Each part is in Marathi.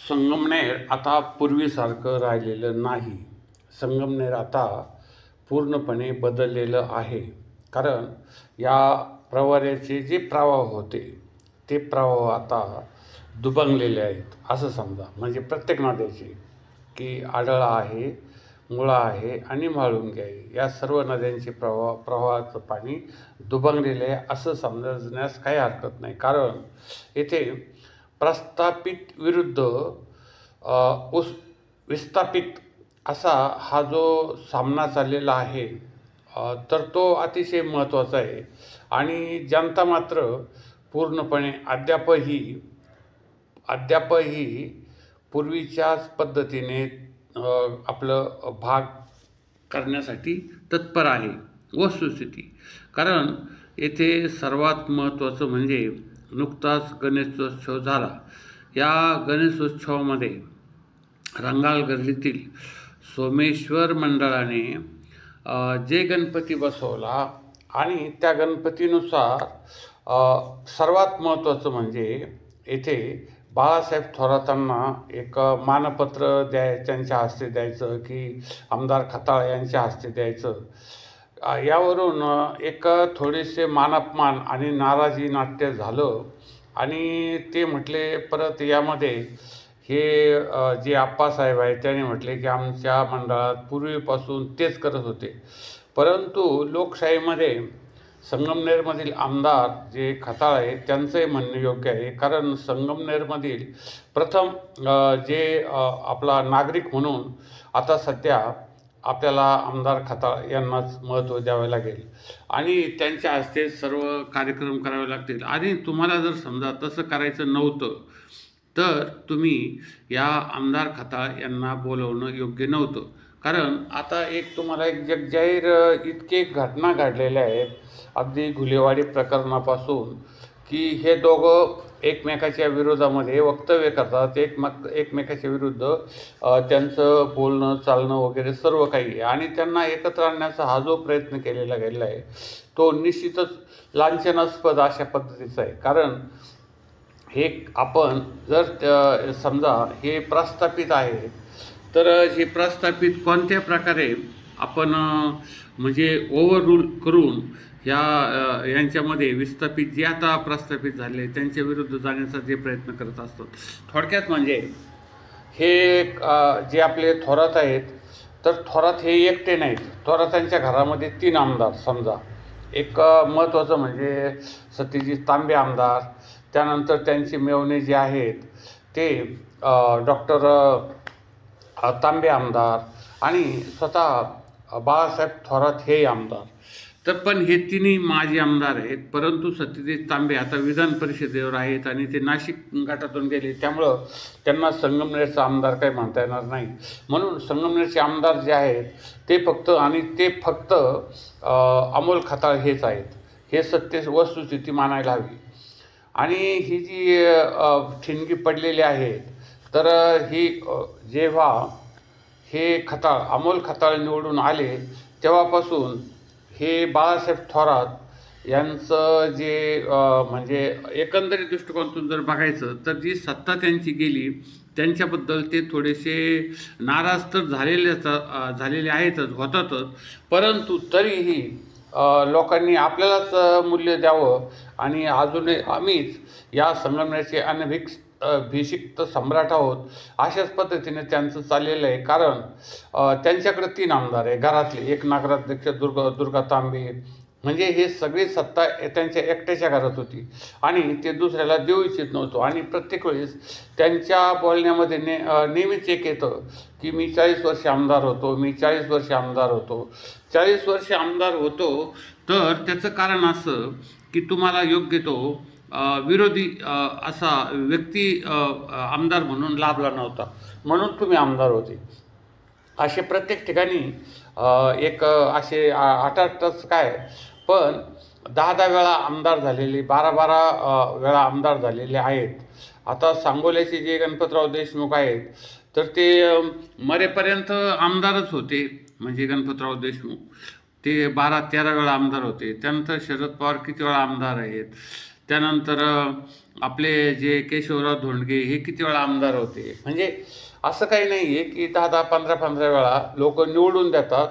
संगमनेर आता पूर्वीसारखं राहिलेलं नाही. संगमनेर आता पूर्णपणे बदललेलं आहे. कारण या प्रवाऱ्याचे जे प्रवाह होते ते प्रवाह आता दुभंगलेले आहेत असं समजा. म्हणजे प्रत्येक नद्याचे की आढळा आहे, मुळा आहे आणि म्हाळुंगे आहे, या सर्व नद्यांचे प्रवाहाचं पाणी दुभंगलेले आहे असं समजण्यास काही हरकत नाही. कारण येथे प्रस्थापित विरुद्ध विस्थापित असा हा जो सामना चाललेला आहे, तर तो अतिशय महत्त्वाचा आहे. आणि जनता मात्र पूर्णपणे अद्यापही पूर्वीच्याच पद्धतीने आपलं भाग करण्यासाठी तत्पर आहे. वस्तुस्थिती, कारण येथे सर्वात महत्त्वाचं म्हणजे नुकताच गणेशोत्सव झाला. या गणेशोत्सवामध्ये रंगाल गल्लीतील सोमेश्वर मंडळाने जे गणपती बसवला आणि त्या गणपतीनुसार सर्वात महत्त्वाचं म्हणजे येथे बाळासाहेब थोरातांना एक मानपत्र त्यांच्या हस्ते द्यायचं की आमदार खताळ यांच्या हस्ते द्यायचं. यावरून एक थोडेसे मानापमान आणि नाराजी नाट्य झालं. आणि ते म्हटले परत यामध्ये हे जे आप्पासाहेब आहेत त्याने म्हटले की आमच्या मंडळात पूर्वीपासून तेच करत होते. परंतु लोकशाहीमध्ये संगमनेरमधील आमदार जे खताळ आहेत त्यांचंही म्हणणं योग्य आहे. कारण संगमनेरमधील प्रथम जे आपला नागरिक म्हणून आता सध्या आपल्याला आमदार खताळ यांनाच महत्त्व द्यावे लागेल आणि त्यांच्या हस्ते सर्व कार्यक्रम करावे लागतील. आणि तुम्हाला जर समजा तसं करायचं नव्हतं तर तुम्ही या आमदार खताळ यांना बोलवणं योग्य नव्हतं. कारण आता एक तुम्हाला एक जगजाहीर इतके घटना घडलेल्या आहेत, अगदी घुलेवाडी प्रकरणापासून, की हे दोघं एकमेकाच्या विरोधामध्ये वक्तव्य करतात, एकमेकाच्या विरुद्ध त्यांचं बोलणं चालणं वगैरे सर्व काही आहे. आणि त्यांना एकत्र आणण्याचा हा जो प्रयत्न केलेला गेलेला आहे तो निश्चितच लांछनास्पद अशा पद्धतीचा आहे. कारण हे आपण जर समजा हे प्रस्थापित आहे तर हे प्रस्थापित कोणत्या प्रकारे आपण म्हणजे ओव्हररूल करून यांच्यामध्ये विस्थापित जे आता प्रस्थापित झाले त्यांच्या विरुद्ध जाण्याचा जे प्रयत्न करत असतो. थोडक्यात म्हणजे हे जे आपले थोरात आहेत तर थोरात हे एकटे नाहीत. थोरातांच्या घरामध्ये 3 आमदार समजा. एक महत्त्वाचं म्हणजे सत्यजित तांबे आमदार, त्यानंतर त्यांचे मेव्हणे जे आहेत ते डॉक्टर तांबे आमदार आणि स्वतः बाळासाहेब थोरात हे आमदार. तर पण हे तिन्ही माजी आमदार आहेत. परंतु सत्यजित तांबे आता विधान परिषदेवर आहेत आणि ते नाशिक गटातून गेले, त्यामुळं त्यांना संगमनेरचा आमदार काही म्हणता येणार नाही. म्हणून संगमनेरचे आमदार जे आहेत ते फक्त अमोल खताळ हेच आहेत. हे सत्य वस्तुस्थिती मानायला हवी. आणि ही जी ठिणगी पडलेली आहेत तर ही जेव्हा हे अमोल खताळ निवडून आले तेव्हापासून हे बाळासाहेब थोरात यांचं जे म्हणजे एकंदरीत दृष्टिकोनातून जर बघायचं तर जी सत्ता त्यांची गेली त्यांच्याबद्दल ते थोडेसे नाराज तर झालेले आहेतच, होतातच. परंतु तरीही लोकांनी आपल्यालाच मूल्य द्यावं आणि अजूनही आम्हीच या संगमनेरचे अनभिषिक्त सम्राट आहोत अशाच पद्धतीने त्यांचं चाललेलं आहे. कारण त्यांच्याकडे 3 आमदार आहे घरातले. एक नगराध्यक्ष दुर्गा तांबे, म्हणजे हे सगळी सत्ता त्यांच्या एकट्याच्या घरात होती आणि ते दुसऱ्याला देऊ इच्छित नव्हतो. आणि प्रत्येक वेळेस त्यांच्या बोलण्यामध्ये नेहमीच एक येतं की मी 40 वर्ष आमदार होतो, मी 40 वर्ष आमदार होतो. 40 वर्ष आमदार होतो तर त्याचं कारण असं की तुम्हाला योग्य तो विरोधी असा व्यक्ती आमदार म्हणून लाभला नव्हता, म्हणून तुम्ही आमदार होते. असे प्रत्येक ठिकाणी एक असे 8-8 काय पण 10-10 वेळा आमदार झालेले, 12-12 वेळा आमदार झालेले आहेत. आता सांगोल्याचे जे गणपतराव देशमुख आहेत तर ते मरेपर्यंत आमदारच होते. म्हणजे गणपतराव देशमुख ते 12-13 वेळा आमदार होते. त्यानंतर शरद पवार किती वेळा आमदार आहेत. त्यानंतर आपले जे केशवराव धोंडगे हे किती वेळा आमदार होते. म्हणजे असं काही नाही आहे की 10-10, 15-15 वेळा लोक निवडून देतात.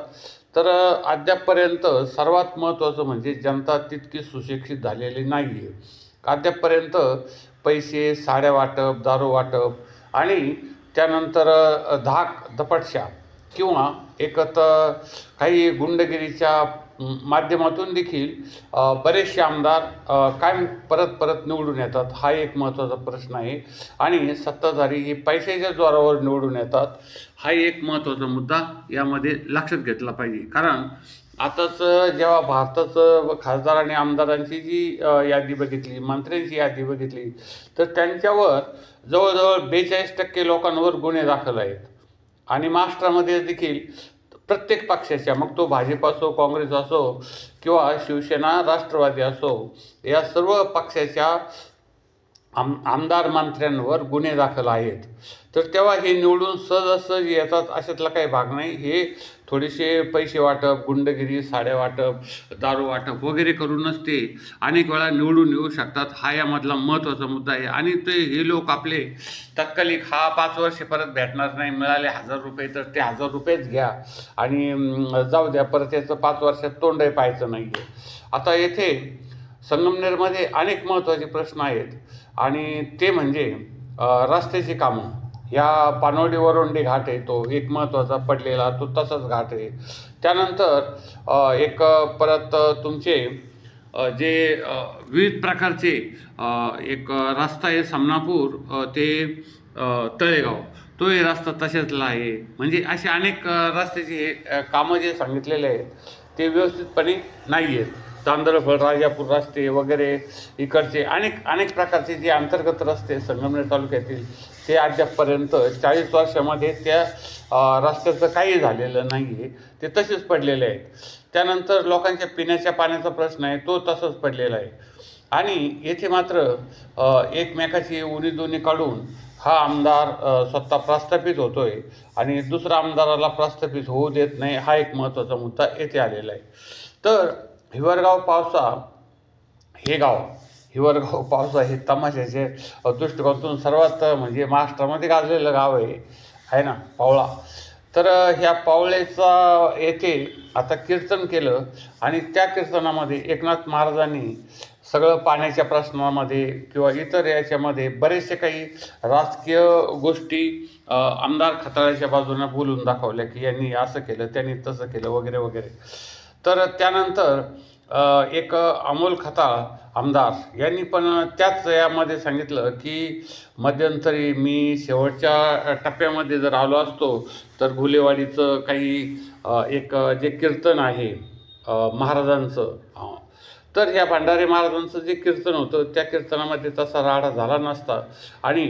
तर अद्यापपर्यंत सर्वात महत्त्वाचं म्हणजे जनता तितकी सुशिक्षित झालेली नाही आहे. अद्यापपर्यंत पैसे, साड्या वाटप, दारू वाटप आणि त्यानंतर धाक दपटशा किंवा काही गुंडगिरीच्या माध्यमातून देखील बरेचसे आमदार कायम परत परत निवडून येतात. हा एक महत्त्वाचा प्रश्न आहे. आणि सत्ताधारी हे पैशाच्या जोरावर निवडून येतात. हा एक महत्त्वाचा मुद्दा यामध्ये लक्षात घेतला पाहिजे. कारण आताच जेव्हा भारताचं खासदार आणि आमदारांची जी यादी बघितली, मंत्र्यांची यादी बघितली, तर त्यांच्यावर जवळजवळ 42% लोकांवर गुन्हे दाखल आहेत. आणि महाराष्ट्रामध्ये देखील प्रत्येक पक्षाच्या, मग तो भाजप असो, काँग्रेस असो किंवा शिवसेना, राष्ट्रवादी असो, या सर्व पक्षाच्या आमदार मंत्र्यांवर गुन्हे दाखल आहेत. तर तेव्हा हे निवडून सहजासहजी येतात अशातला काही भाग नाही. हे थोडेसे पैसे वाटप, गुंडगिरी, साड्या वाटप, दारू वाटप वगैरे करूनच ते अनेक वेळा निवडून येऊ शकतात. हा यामधला महत्त्वाचा मुद्दा आहे. आणि हे लोक आपले तात्कालिक 5 वर्षे परत भेटणार नाही, मिळाले 1000 रुपये तर ते 1000 रुपयेच घ्या आणि जाऊ द्या, परत याचं 5 वर्षात तोंडही पाहायचं नाही आहे. आता येथे संगमनेरमध्ये अनेक महत्त्वाचे प्रश्न आहेत आणि ते म्हणजे रस्त्याची कामं. या पानवडी घाट आहे, तो एक महत्त्वाचा पडलेला, तो तसाच घाट आहे. त्यानंतर एक परत तुमचे जे विविध प्रकारचे एक रस्ता आहे समनापूर ते तळेगाव, तो हे रस्ता तशाचला आहे. म्हणजे असे अनेक रस्त्याचे हे कामं जे सांगितलेले आहेत ते व्यवस्थितपणे नाही आहेत. तांदळफळ, राजापूर रस्ते वगैरे इकडचे अनेक प्रकारचे जे अंतर्गत रस्ते संगमनेर तालुक्यातील ते अद्यापपर्यंत 40 वर्षामध्ये त्या रस्त्याचं काही झालेलं नाही आहे, ते तसेच पडलेले आहेत. त्यानंतर लोकांच्या पिण्याच्या पाण्याचा प्रश्न आहे, तो तसाच पडलेला आहे. आणि येथे मात्र एकमेकाची उणीधुणी काढून हा आमदार स्वतः प्रस्थापित होतोय आणि दुसऱ्या आमदाराला प्रस्थापित होऊ देत नाही. हा एक महत्त्वाचा मुद्दा येथे आलेला आहे. तर हिवरगाव पावसा हे तमाशाचे दृष्टिकोनातून सर्वात म्हणजे महाराष्ट्रामध्ये गाजलेलं गाव आहे ना पावळा. तर ह्या पावळेचा येथे आता कीर्तन केलं आणि त्या कीर्तनामध्ये एकनाथ महाराजांनी सगळं पाण्याच्या प्रश्नामध्ये किंवा इतर याच्यामध्ये बरेचसे काही राजकीय गोष्टी आमदार खताळ्याच्या बाजूने बोलून दाखवल्या की यांनी असं केलं, त्यांनी तसं केलं वगैरे वगैरे. तर त्यानंतर एक अमोल खताळ आमदार यांनी पण त्याच यामध्ये सांगितलं की मध्यंतरी मी शेवटच्या टप्प्यामध्ये जर आलो असतो तर घुलेवाडीचं काही एक जे कीर्तन आहे महाराजांचं, तर ह्या भंडारे महाराजांचं जे कीर्तन होतं त्या कीर्तनामध्ये तसा राडा झाला नसता. आणि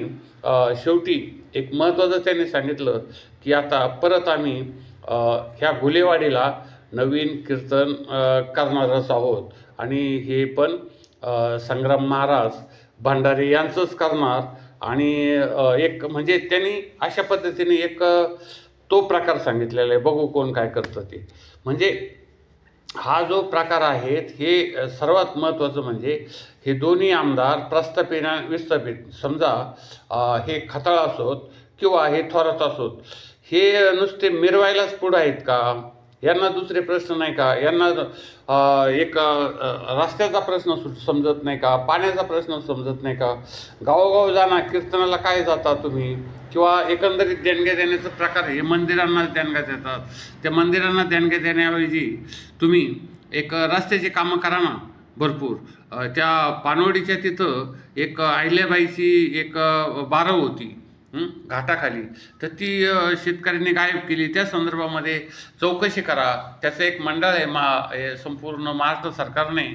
शेवटी एक महत्त्वाचं त्यांनी सांगितलं की आता परत आम्ही ह्या घुलेवाडीला नवीन कीर्तन करणारच आहोत आणि हे पण संग्राम महाराज भंडारे यांचंच करणार. आणि एक म्हणजे त्यांनी अशा पद्धतीने एक तो प्रकार सांगितलेला आहे, बघू कोण काय करतं ते. म्हणजे हा जो प्रकार आहेत हे सर्वात महत्त्वाचं म्हणजे हे दोन्ही आमदार विस्थापित समजा हे खताळ असोत किंवा हे थोरात असोत, हे नुसते मिरवायलाच पुढं आहेत का? यांना दुसरे प्रश्न नाही का? यांना एक रस्त्याचा प्रश्न समजत नाही का? पाण्याचा प्रश्न समजत नाही का? गावोगाव जाणार कीर्तनाला काय जाता तुम्ही? किंवा एकंदरीत देणग्या देण्याचा प्रकार हे मंदिरांनाच देणग्या देतात. त्या मंदिरांना देणग्या देण्याऐवजी तुम्ही एक रस्त्याची कामं करा ना भरपूर. त्या पानवडीच्या तिथं एक अहिल्याबाईची एक बारव होती घाटाखाली, तर ती शेतकऱ्यांनी गायब केली. त्या संदर्भामध्ये चौकशी करा. त्याचं एक मंडळ आहे, संपूर्ण महाराष्ट्र सरकारने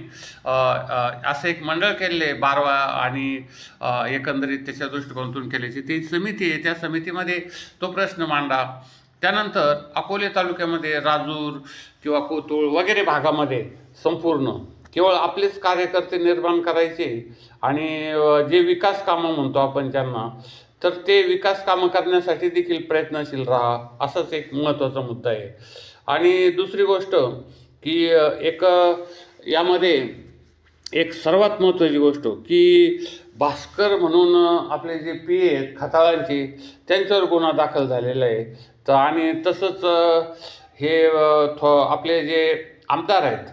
असं एक मंडळ केलेलं आहे बारवा आणि एकंदरीत त्याच्या दृष्टिकोनातून केल्याची ती समिती आहे. त्या समितीमध्ये तो प्रश्न मांडा. त्यानंतर अकोले तालुक्यामध्ये राजूर किंवा कोतुळ वगैरे भागामध्ये संपूर्ण केवळ आपलेच कार्यकर्ते निर्माण करायचे आणि जे विकास कामं म्हणतो आपण त्यांना, तर ते विकास कामं करण्यासाठी देखील प्रयत्नशील राहा, असाच एक महत्त्वाचा मुद्दा आहे. आणि दुसरी गोष्ट की एक यामध्ये एक सर्वात महत्त्वाची गोष्ट की भास्कर म्हणून आपले जे पी आहेत खताळांचे, त्यांच्यावर गुन्हा दाखल झालेला आहे. तर आणि तसंच हे आपले जे आमदार आहेत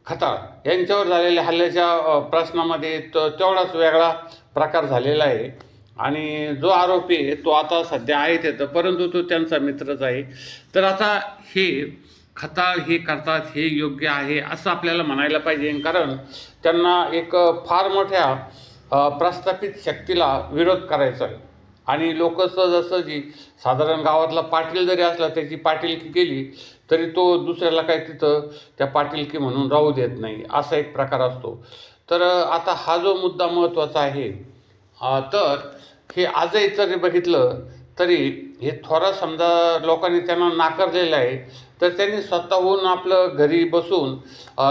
खताळ यांच्यावर झालेल्या हल्ल्याच्या प्रश्नामध्ये तेवढाच वेगळा प्रकार झालेला आहे. आणि जो आरोपी आहे तो आता सध्या आहे तिथं, परंतु तो त्यांचा मित्रच आहे. तर आता हे खताळ हे करतात हे योग्य आहे असं आपल्याला म्हणायला पाहिजे, कारण त्यांना एक फार मोठ्या प्रस्थापित शक्तीला विरोध करायचा आहे. आणि लोक सहजासहजी साधारण गावातला पाटील जरी असला त्याची पाटीलकी केली तरी तो दुसऱ्याला काय तिथं त्या पाटीलकी म्हणून राहू देत नाही, असा एक प्रकार असतो. तर आता हा जो मुद्दा महत्त्वाचा आहे, तर हे आजही जरी बघितलं तरी हे थोडा समजा लोकांनी त्यांना नाकारलेलं आहे, तर त्यांनी स्वतःहून आपलं घरी बसून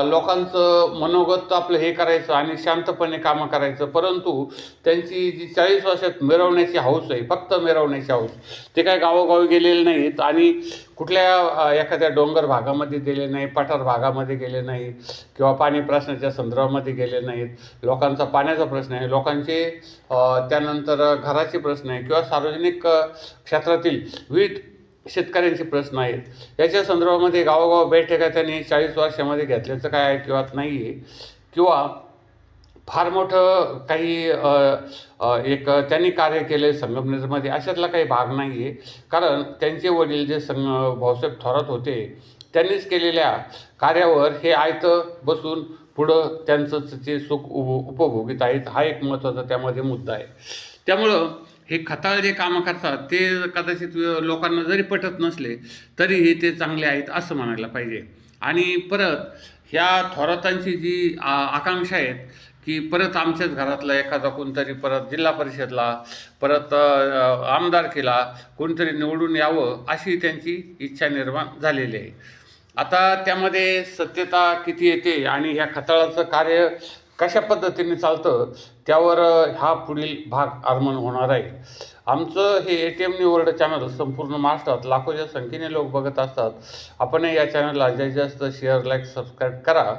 लोकांचं मनोगत आपलं हे करायचं आणि शांतपणे कामं करायचं. परंतु त्यांची जी 40 वर्षात मिरवण्याची हौस आहे, फक्त मिरवण्याची हौस, ते काय गावोगावी गेलेले नाहीत आणि कुठल्या एखाद्या डोंगर भागामध्ये गेले नाही, पठार भागामध्ये गेले नाहीत किंवा पाणी प्रश्नाच्या संदर्भामध्ये गेले नाहीत. लोकांचा पाण्याचा प्रश्न आहे, लोकांचे त्यानंतर घराचे प्रश्न आहे किंवा सार्वजनिक क्षेत्रातील विविध शेतकऱ्यांचे प्रश्न आहेत, याच्या संदर्भामध्ये गावोगाव बैठका त्यांनी 40 वर्षामध्ये घेतल्याचं काय ऐकिवात नाही आहे. किंवा फार मोठं काही एक त्यांनी कार्य केले संगमनेरमध्ये अशातला काही भाग नाही आहे. कारण त्यांचे वडील जे भाऊसाहेब थोरात होते त्यांनीच केलेल्या कार्यावर हे आयतं बसून पुढं त्यांचं ते सुख उपभोगीत आहेत. हा एक महत्त्वाचा त्यामध्ये मुद्दा आहे. त्यामुळं हे खताळ जे कामं करतात ते कदाचित लोकांना जरी पटत नसले तरीही ते चांगले आहेत असं म्हणायला पाहिजे. आणि परत ह्या थोरातांची जी आकांक्षा आहेत की परत आमच्याच घरातला एखादा कोणतरी परत जिल्हा परिषदला, परत आमदारकीला कोणतरी निवडून यावं अशी त्यांची इच्छा निर्माण झालेली आहे. आता त्यामध्ये सत्यता किती येते आणि ह्या खताळाचं कार्य कशा पद्धतीने चालतं त्यावर हा पुढील भाग आगमन होणार आहे. आमचं हे ATM न्यूज वर्ल्ड चॅनल संपूर्ण महाराष्ट्रात लाखोच्या संख्येने लोक बघत असतात. आपण या चॅनलला जास्तीत जास्त शेअर, लाईक, सबस्क्राईब करा.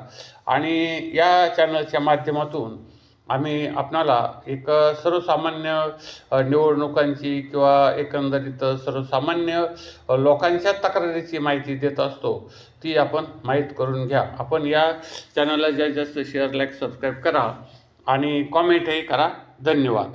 आणि या चॅनलच्या माध्यमातून आम्ही आपणाला एक सर्वसामान्य निवडणुकांची किंवा एकंदरीत सर्वसामान्य लोकांच्या तक्रारीची माहिती देत असतो, ती आपण माहीत करून घ्या. आपण या चॅनलला जास्तीत जास्त शेअर, लाईक, सबस्क्राईब करा आणि कॉमेंटही करा. धन्यवाद.